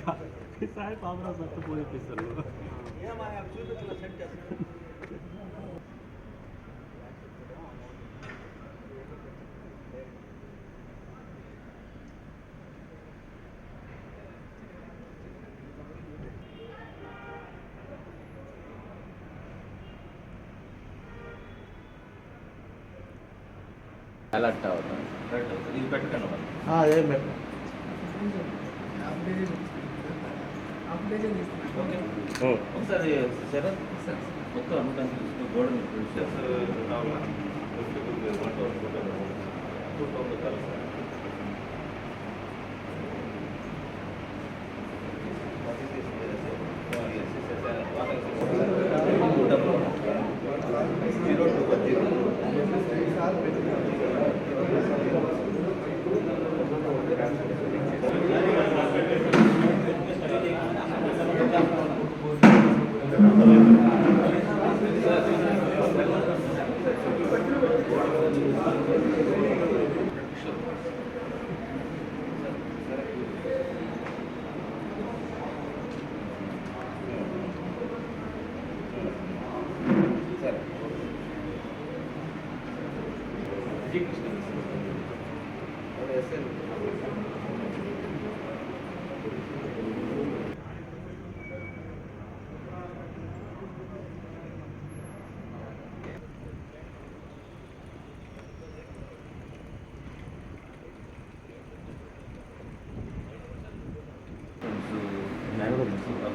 సాయి పాపరాజు భర్త పూజ చేపిస్తారు. అలర్ట్ అవుతాం. ఇది పెట్టకండి అదేం పెట్టు. ఒకసారి సరే మొత్తం అమ్మకానికి గోడ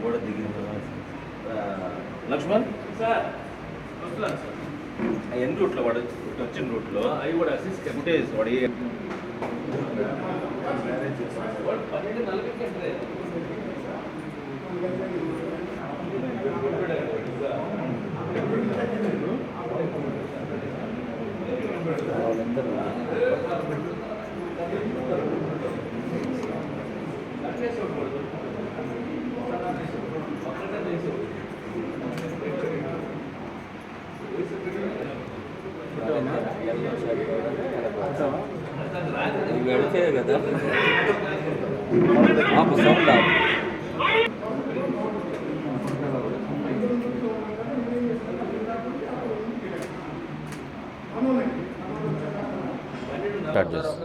గోడ దిగి లక్ష్మణ్ సార్ ఎన్ని రూట్లో వాడు వచ్చిన రూట్లో అవి కూడా ఫుటేజ్ వాడు వెళితే కదా మాకు సౌండ్ స్టార్ట్ చేస్తాం.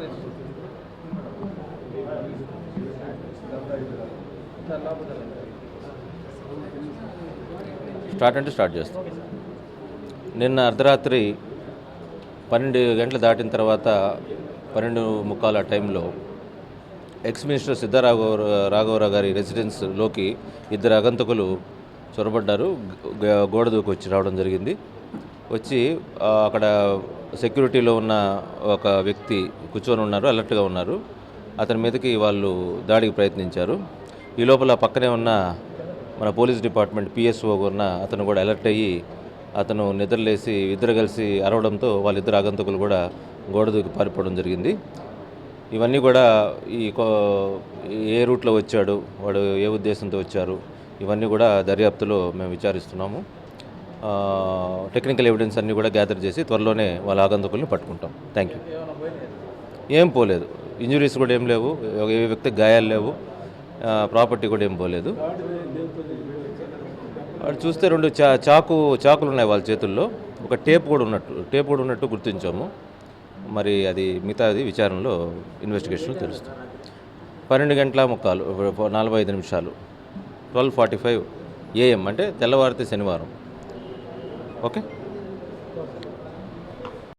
స్టార్ట్ అంటే స్టార్ట్ చేస్తాం. నిన్న అర్ధరాత్రి 12 గంటలు దాటిన తర్వాత 12:45 టైంలో ఎక్స్ మినిస్టర్ రాఘవరావు గారి రెసిడెన్స్లోకి ఇద్దరు ఆగంతకులు చొరబడ్డారు. గోడ దూకి వచ్చి రావడం జరిగింది. వచ్చి అక్కడ సెక్యూరిటీలో ఉన్న ఒక వ్యక్తి కూర్చొని ఉన్నారు, అలర్ట్గా ఉన్నారు. అతని మీదకి వాళ్ళు దాడికి ప్రయత్నించారు. ఈ లోపల పక్కనే ఉన్న మన పోలీస్ డిపార్ట్మెంట్ పిఎస్ఓ ఉన్న అతను కూడా అలర్ట్ అయ్యి అతను నిద్రలేసి ఇద్దరు కలిసి అరవడంతో వాళ్ళిద్దరు ఆగంతకులు కూడా గోడ దూకి పారిపోవడం జరిగింది. ఇవన్నీ కూడా ఏ రూట్లో వచ్చాడు, వాడు ఏ ఉద్దేశంతో వచ్చారు, ఇవన్నీ కూడా దర్యాప్తులో మేము విచారిస్తున్నాము. టెక్నికల్ ఎవిడెన్స్ అన్నీ కూడా గ్యాదర్ చేసి త్వరలోనే వాళ్ళ ఆగంతకుల్ని పట్టుకుంటాం. Thank you. ఏం పోలేదు, ఇంజురీస్ కూడా ఏం లేవు, ఏ వ్యక్తికి గాయాలు లేవు, ప్రాపర్టీ కూడా ఏం పోలేదు. వాడు చూస్తే 2 చాకులు ఉన్నాయి వాళ్ళ చేతుల్లో, ఒక టేప్ కూడా ఉన్నట్టు గుర్తించాము. మరి అది మిగతాది విచారణలో ఇన్వెస్టిగేషన్లో తెలుస్తుంది. 12:45 12:45 AM అంటే తెల్లవారితే శనివారం. ఓకే.